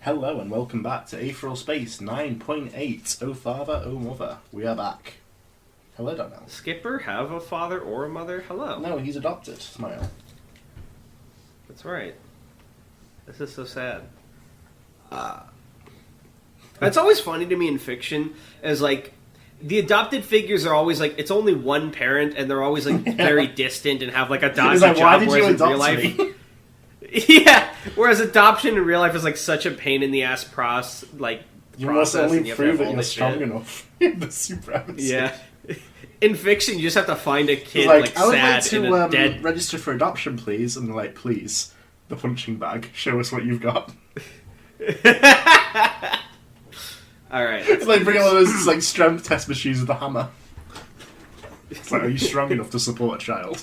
Hello and welcome back to Aetheral Space 9.8. Oh father, oh mother. We are back. Hello, Darnell. Skipper have a father or a mother? Hello. No, he's adopted. Smile. That's right. This is so sad. It's always funny to me in fiction, as like, the adopted figures are always like, it's only one parent, and they're always like very distant and have like a dodgy like, job, why did you whereas in adopt real life... me? Yeah, whereas adoption in real life is like such a pain in the ass You must only and you have to prove have that all you're this strong shit. enough in the supremacy. Yeah. In fiction, you just have to find a kid Like, I would sad like to in a dead... register for adoption, please. And they're like, please, the punching bag, show us what you've got. Alright. It's like bring all those like strength test machines with a hammer. It's like, are you strong enough to support a child?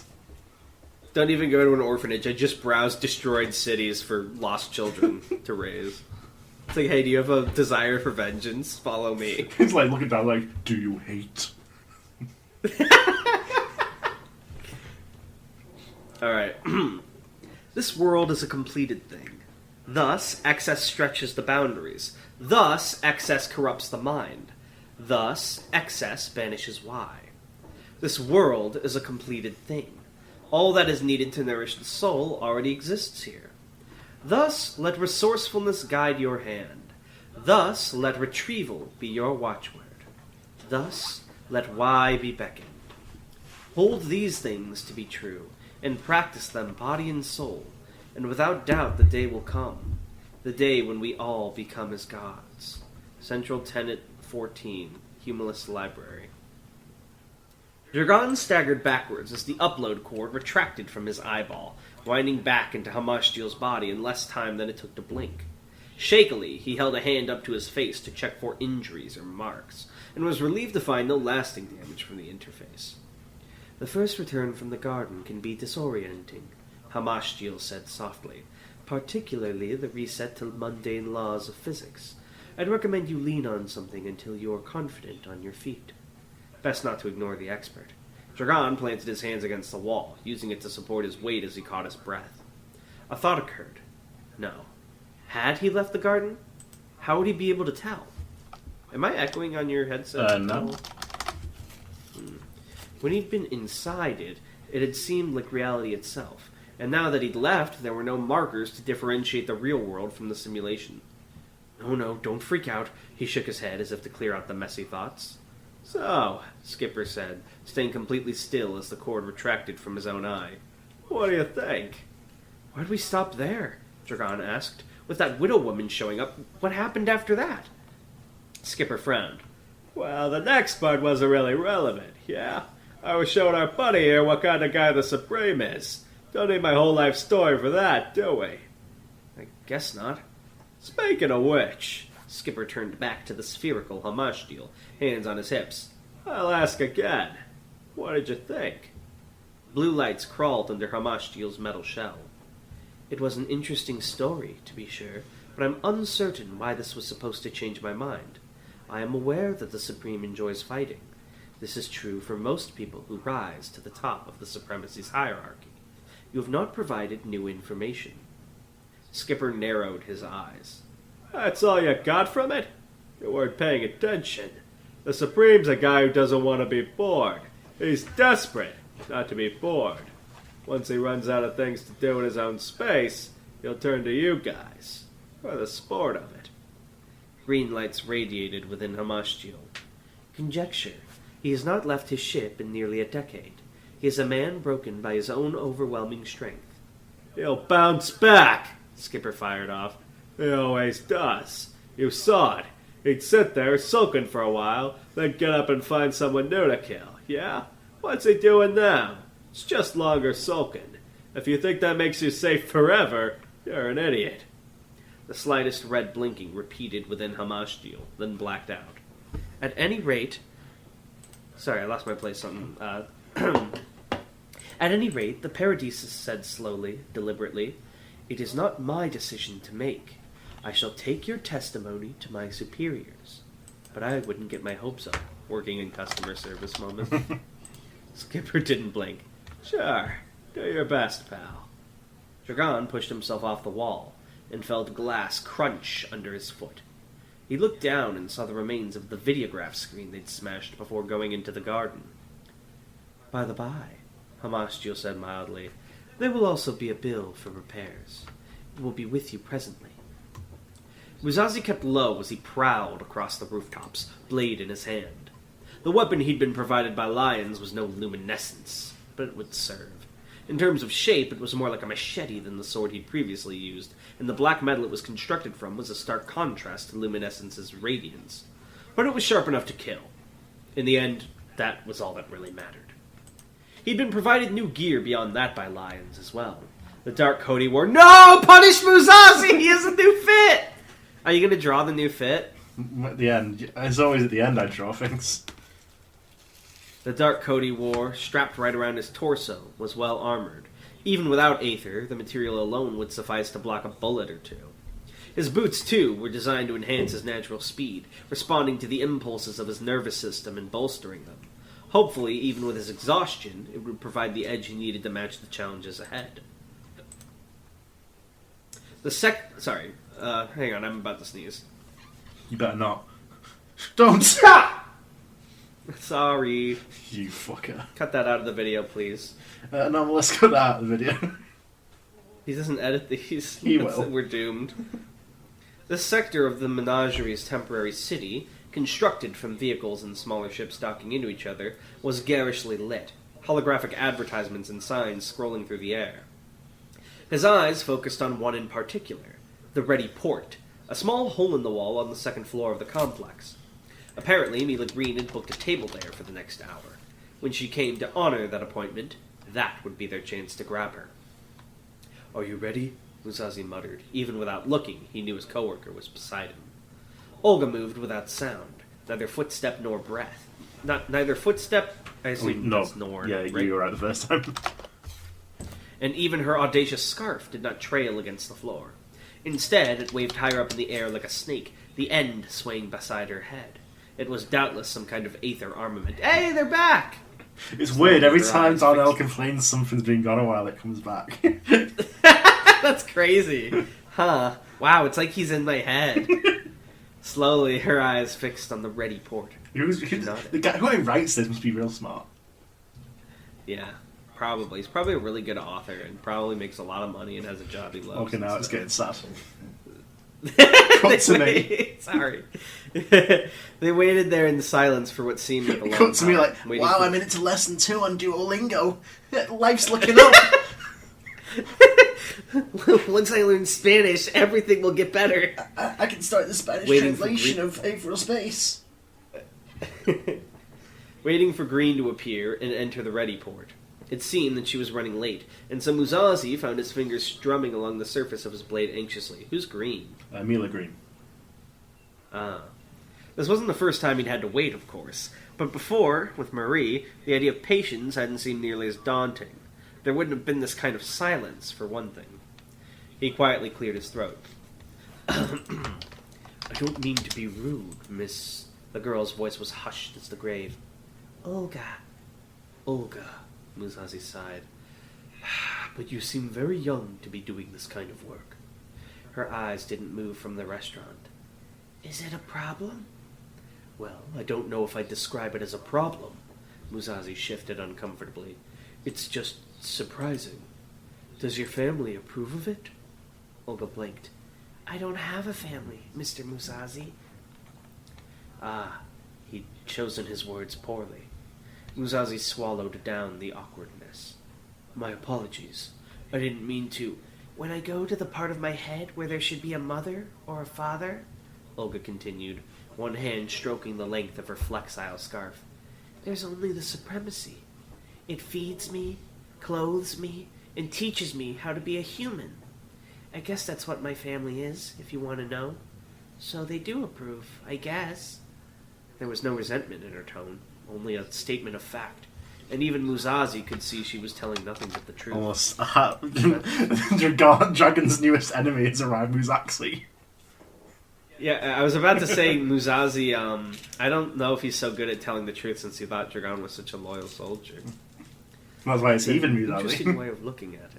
Don't even go to an orphanage. I just browse destroyed cities for lost children to raise. It's like, hey, do you have a desire for vengeance? Follow me. It's like looking down like, do you hate? Alright. This world is a completed thing. Thus, excess stretches the boundaries. Thus, excess corrupts the mind. Thus, excess banishes why. This world is a completed thing. All that is needed to nourish the soul already exists here. Thus, let resourcefulness guide your hand. Thus, let retrieval be your watchword. Thus, let why be beckoned. Hold these things to be true, and practice them body and soul, and without doubt the day will come, the day when we all become as gods. Central Tenet 14, Humulus Library. Dragon staggered backwards as the upload cord retracted from his eyeball, winding back into Hamashtiel's body in less time than it took to blink. Shakily, he held a hand up to his face to check for injuries or marks, and was relieved to find no lasting damage from the interface. The first return from the garden can be disorienting, Hamashtiel said softly, particularly the reset to mundane laws of physics. I'd recommend you lean on something until you're confident on your feet. Best not to ignore the expert. Dragon planted his hands against the wall, using it to support his weight as he caught his breath. A thought occurred. No. Had he left the garden? How would he be able to tell? Am I echoing on your headset? No. When he'd been inside it, it had seemed like reality itself, and now that he'd left, there were no markers to differentiate the real world from the simulation. No, don't freak out. He shook his head as if to clear out the messy thoughts. So, Skipper said, staying completely still as the cord retracted from his own eye. What do you think? Why'd we stop there? Dragon asked. With that widow woman showing up, what happened after that? Skipper frowned. Well, the next part wasn't really relevant, yeah? I was showing our buddy here what kind of guy the Supreme is. Don't need my whole life story for that, do we? I guess not. Speaking of which... Skipper turned back to the spherical Hamashtiel, hands on his hips. I'll ask again. What did you think? Blue lights crawled under Hamashtiel's metal shell. It was an interesting story, to be sure, but I'm uncertain why this was supposed to change my mind. I am aware that the Supreme enjoys fighting. This is true for most people who rise to the top of the Supremacy's hierarchy. You have not provided new information. Skipper narrowed his eyes. That's all you got from it? You weren't paying attention. The Supreme's a guy who doesn't want to be bored. He's desperate not to be bored. Once he runs out of things to do in his own space, he'll turn to you guys. For the sport of it. Green lights radiated within Hamashtiel. Conjecture. He has not left his ship in nearly a decade. He is a man broken by his own overwhelming strength. He'll bounce back, Skipper fired off. He always does. You saw it. He'd sit there sulking for a while, then get up and find someone new to kill, yeah? What's he doing now? It's just longer sulking. If you think that makes you safe forever, you're an idiot. The slightest red blinking repeated within Hamashtiel, then blacked out. At any rate... Sorry, I lost my place on... At any rate, the Paradisus said slowly, deliberately, it is not my decision to make. I shall take your testimony to my superiors. But I wouldn't get my hopes up, working in customer service moment. Skipper didn't blink. Sure, do your best, pal. Dragon pushed himself off the wall. and felt glass crunch under his foot. He looked down and saw the remains of the videograph screen they'd smashed before going into the garden. "By the by," Hamastio said mildly, "there will also be a bill for repairs. It will be with you presently." Musashi kept low as he prowled across the rooftops, blade in his hand. The weapon he'd been provided by lions was no luminescence, but it would serve. In terms of shape, it was more like a machete than the sword he'd previously used, and the black metal it was constructed from was a stark contrast to luminescence's radiance. But it was sharp enough to kill. In the end, that was all that really mattered. He'd been provided new gear beyond that by lions as well. The dark coat he wore— No! Punish Musashi! He has a new fit! Are you going to draw the new fit? At the end. It's always at the end I draw things. The dark coat he wore, strapped right around his torso, was well armored. Even without Aether, the material alone would suffice to block a bullet or two. His boots, too, were designed to enhance his natural speed, responding to the impulses of his nervous system and bolstering them. Hopefully, even with his exhaustion, it would provide the edge he needed to match the challenges ahead. Hang on, I'm about to sneeze. You better not. Don't stop! Sorry. You fucker. Cut that out of the video, please. No, well, let's cut that out of the video. He doesn't edit these. He will. We're doomed. This sector of the menagerie's temporary city, constructed from vehicles and smaller ships docking into each other, was garishly lit, holographic advertisements and signs scrolling through the air. His eyes focused on one in particular, the Ready Port, a small hole in the wall on the second floor of the complex. Apparently, Mila Green had booked a table there for the next hour. When she came to honor that appointment, that would be their chance to grab her. "Are you ready?" Musashi muttered. Even without looking, he knew his coworker was beside him. Olga moved without sound, neither footstep nor breath. Neither footstep, I assume that's nor. Yeah, right? you were right the first time. And even her audacious scarf did not trail against the floor. Instead, it waved higher up in the air like a snake, the end swaying beside her head. It was doubtless some kind of Aether armament. Hey, they're back! It's weird, every time Darnell complains something's been gone a while, it comes back. That's crazy. Huh. Wow, it's like he's in my head. Slowly, her eyes fixed on the Ready Port. The guy who writes this must be real smart. Yeah, probably. He's probably a really good author and probably makes a lot of money and has a job he loves. Okay, now it's getting sad. Cut to me. Sorry. They waited there in silence for what seemed like a long time. Cut to me like, wow, I'm in it to lesson 2 on Duolingo. Life's looking up. Once I learn Spanish, everything will get better. I can start the Spanish translation of Aetheral Space. Waiting for Green to appear and enter the Ready Port. It seemed that she was running late, and so Musashi found his fingers strumming along the surface of his blade anxiously. Who's Green? Mila Green. This wasn't the first time he'd had to wait, of course. But before, with Marie, the idea of patience hadn't seemed nearly as daunting. There wouldn't have been this kind of silence, for one thing. He quietly cleared his throat. "I don't mean to be rude, miss..." The girl's voice was hushed as the grave. Olga, Musashi sighed. "But you seem very young to be doing this kind of work." Her eyes didn't move from the restaurant. "Is it a problem?" "Well, I don't know if I'd describe it as a problem." Musashi shifted uncomfortably. "It's just surprising. Does your family approve of it?" Olga blinked. "I don't have a family, Mr. Musashi." He'd chosen his words poorly. Musashi swallowed down the awkwardness. "My apologies. I didn't mean to..." "When I go to the part of my head where there should be a mother or a father," Olga continued, one hand stroking the length of her flexile scarf, "there's only the supremacy. It feeds me, clothes me, and teaches me how to be a human. I guess that's what my family is, if you want to know. So they do approve, I guess." There was no resentment in her tone, only a statement of fact. And even Musashi could see she was telling nothing but the truth. Almost. Dragon's newest enemy has arrived, Musashi. Yeah, I was about to say Musashi, I don't know if he's so good at telling the truth since he thought Dragon was such a loyal soldier. That's why it's even Musashi. Interesting way of looking at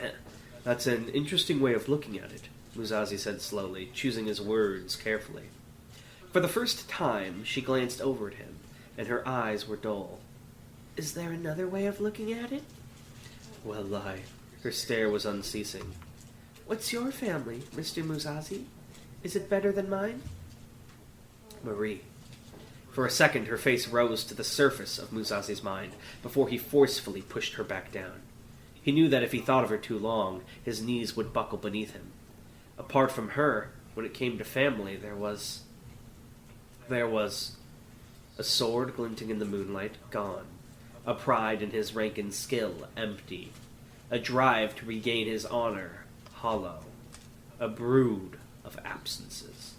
it. That's an interesting way of looking at it, Musashi said slowly, choosing his words carefully. For the first time, she glanced over at him, and her eyes were dull. Is there another way of looking at it? Well, her stare was unceasing. What's your family, Mr. Musashi? Is it better than mine? Marie. For a second, her face rose to the surface of Musashi's mind, before he forcefully pushed her back down. He knew that if he thought of her too long, his knees would buckle beneath him. Apart from her, when it came to family, there was a sword glinting in the moonlight, gone. A pride in his rank and skill, empty. A drive to regain his honor, hollow. A brood of absences.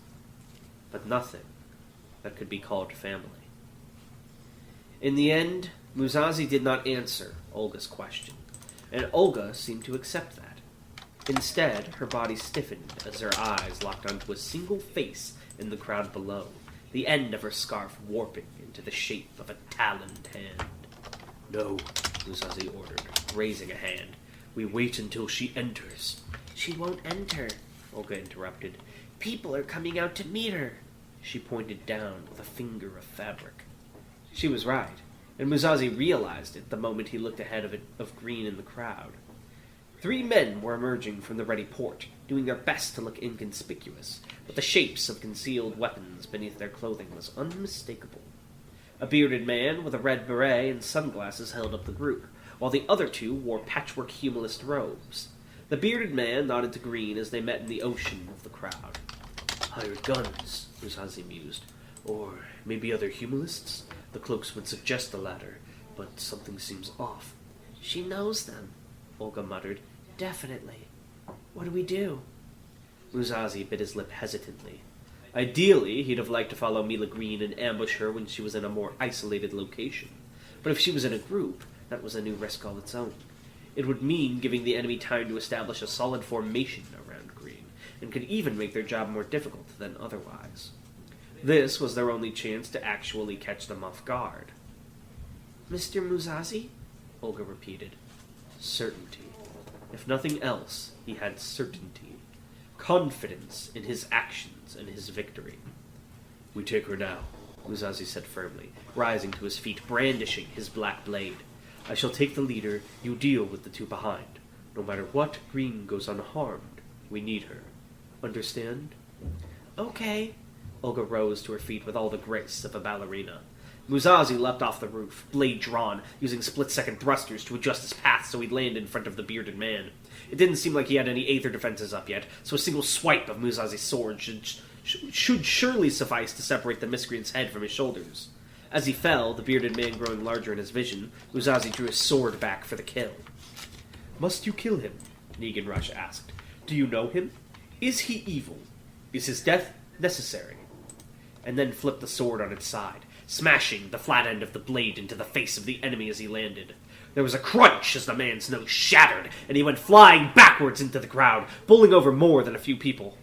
But nothing that could be called family. In the end, Musashi did not answer Olga's question, and Olga seemed to accept that. Instead, her body stiffened as her eyes locked onto a single face in the crowd below, the end of her scarf warping into the shape of a taloned hand. No, Musashi ordered, raising a hand. We wait until she enters. She won't enter, Olga interrupted. People are coming out to meet her. She pointed down with a finger of fabric. She was right, and Musashi realized it the moment he looked ahead of Green in the crowd. 3 men were emerging from the ready port, doing their best to look inconspicuous, but the shapes of concealed weapons beneath their clothing was unmistakable. A bearded man with a red beret and sunglasses held up the group, while the other 2 wore patchwork humanist robes. The bearded man nodded to Green as they met in the ocean of the crowd. Hired guns, Musashi mused. Or maybe other humanists? The cloaks would suggest the latter, but something seems off. She knows them, Olga muttered. Definitely. What do we do? Musashi bit his lip hesitantly. Ideally, he'd have liked to follow Mila Green and ambush her when she was in a more isolated location. But if she was in a group, that was a new risk all its own. It would mean giving the enemy time to establish a solid formation around Green, and could even make their job more difficult than otherwise. This was their only chance to actually catch them off guard. Mr. Musashi? Olga repeated. Certainty. If nothing else, he had certainty. Confidence in his actions and his victory. We take her now, Musashi said firmly, rising to his feet, brandishing his black blade. I shall take the leader, you deal with the 2 behind. No matter what, Green goes unharmed. We need her. Understand? Okay. Olga rose to her feet with all the grace of a ballerina. Musashi leapt off the roof, blade drawn, using split-second thrusters to adjust his path so he'd land in front of the bearded man. It didn't seem like he had any aether defenses up yet, so a single swipe of Musashi's sword should surely suffice to separate the miscreant's head from his shoulders. As he fell, the bearded man growing larger in his vision, Musashi drew his sword back for the kill. Must you kill him? Negan Rush asked. Do you know him? Is he evil? Is his death necessary? And then flipped the sword on its side, smashing the flat end of the blade into the face of the enemy as he landed. There was a crunch as the man's nose shattered, and he went flying backwards into the crowd, bowling over more than a few people.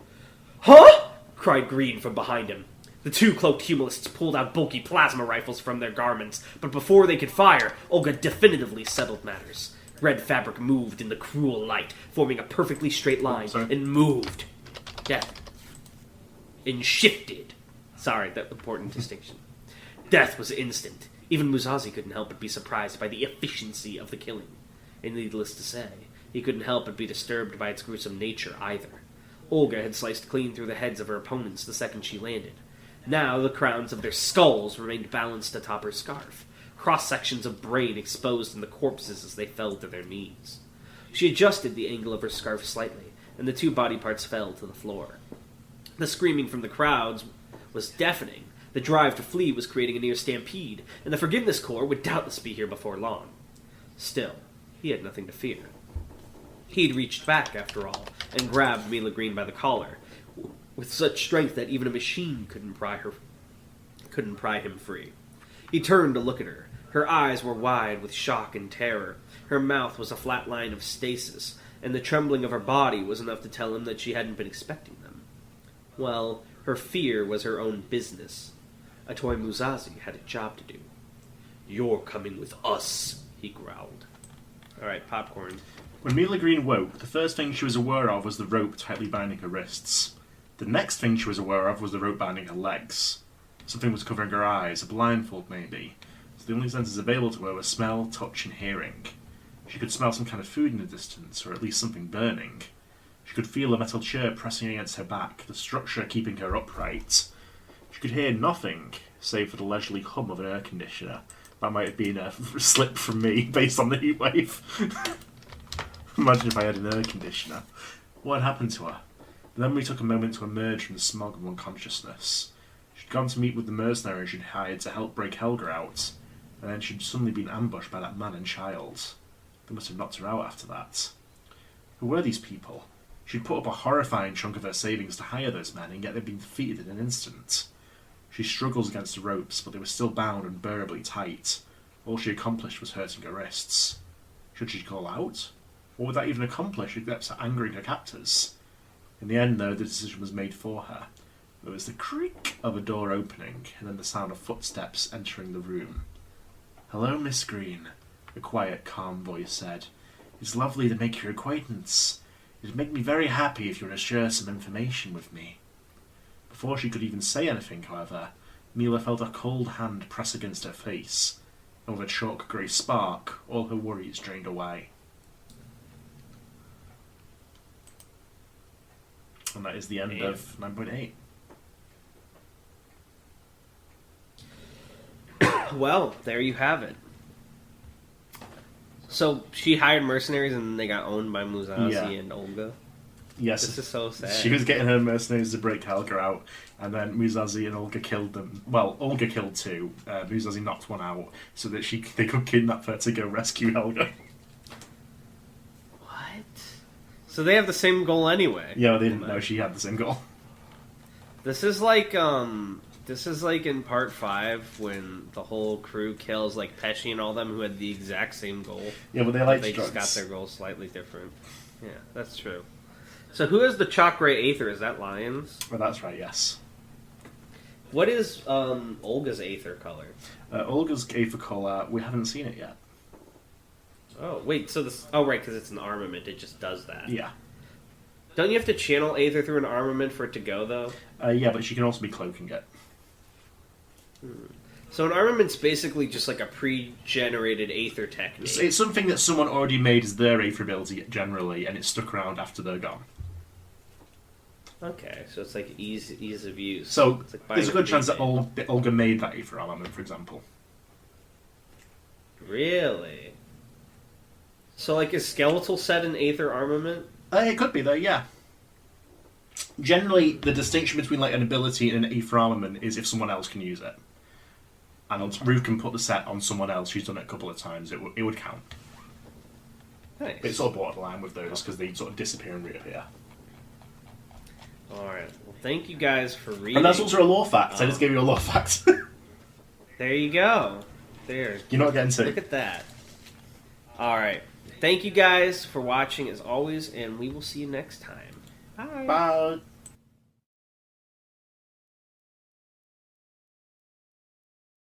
Huh? Cried Green from behind him. The 2 cloaked humanists pulled out bulky plasma rifles from their garments, but before they could fire, Olga definitively settled matters. Red fabric moved in the cruel light, forming a perfectly straight line, and moved. Death. And shifted. Sorry, that important distinction. Death was instant. Even Musashi couldn't help but be surprised by the efficiency of the killing. And needless to say, he couldn't help but be disturbed by its gruesome nature either. Olga had sliced clean through the heads of her opponents the second she landed. Now the crowns of their skulls remained balanced atop her scarf, cross-sections of brain exposed in the corpses as they fell to their knees. She adjusted the angle of her scarf slightly, and the 2 body parts fell to the floor. The screaming from the crowds was deafening. The drive to flee was creating a near stampede, and the Forgiveness Corps would doubtless be here before long. Still, he had nothing to fear. He'd reached back, after all, and grabbed Mila Green by the collar, with such strength that even a machine couldn't pry him free. He turned to look at her. Her eyes were wide with shock and terror. Her mouth was a flat line of stasis, and the trembling of her body was enough to tell him that she hadn't been expecting them. Well, her fear was her own business. A toy Musashi had a job to do. You're coming with us, he growled. Alright, popcorn. When Mila Green woke, the first thing she was aware of was the rope tightly binding her wrists. The next thing she was aware of was the rope binding her legs. Something was covering her eyes, a blindfold maybe, so the only senses available to her were smell, touch and hearing. She could smell some kind of food in the distance, or at least something burning. She could feel a metal chair pressing against her back, the structure keeping her upright. She could hear nothing, save for the leisurely hum of an air conditioner. That might have been a slip from me, based on the heatwave. Imagine if I had an air conditioner. What had happened to her? The memory took a moment to emerge from the smog of unconsciousness. She'd gone to meet with the mercenary she'd hired to help break Helga out, and then she'd suddenly been ambushed by that man and child. They must have knocked her out after that. Who were these people? She'd put up a horrifying chunk of her savings to hire those men, and yet they'd been defeated in an instant. She struggled against the ropes, but they were still bound unbearably tight. All she accomplished was hurting her wrists. Should she call out? What would that even accomplish except angering her captors? In the end, though, the decision was made for her. There was the creak of a door opening, and then the sound of footsteps entering the room. "Hello, Miss Green," a quiet, calm voice said. "It's lovely to make your acquaintance. It'd make me very happy if you were to share some information with me." Before she could even say anything, however, Mila felt a cold hand press against her face, and with a chalk grey spark, all her worries drained away. And that is the end of 9.8. Well, there you have it. So she hired mercenaries and they got owned by Musashi and Olga. Yes. This is so sad. She was getting her mercenaries to break Helga out, and then Musashi and Olga killed them. Well, Olga killed two. Musashi knocked one out so that they could kidnap her to go rescue Helga. What? So they have the same goal anyway. Yeah, they didn't know she had the same goal. This is like in part 5 when the whole crew kills like Pesci and all them who had the exact same goal. Yeah, but they They drugs. just got their goals slightly different. Yeah, that's true. So who has the chalk gray Aether? Is that Lions? Well, that's right, yes. What is Olga's Aether color? Olga's Aether color, we haven't seen it yet. Oh, wait, so this... Oh, right, because it's an armament. It just does that. Yeah. Don't you have to channel Aether through an armament for it to go, though? Yeah, but she can also be cloaking it. So an armament's basically just like a pre-generated Aether technique. It's something that someone already made as their Aether ability, generally, and it's stuck around after they're gone. Okay, so it's like ease of use. So, it's like there's a good chance that Olga made that Aether armament, for example. Really? So, like, is Skeletal set an Aether armament? It could be, though, yeah. Generally, the distinction between like an ability and an Aether armament is if someone else can use it. And Ruth can put the set on someone else who's done it a couple of times, it would count. Nice. It's sort of borderline with those, because they sort of disappear and reappear. Alright, well, thank you guys for reading. And that's also a lore fact. I just gave you a lore fact. There you go. There. You're not getting sick. Look at that. Alright. Thank you guys for watching as always, and we will see you next time. Bye. Bye.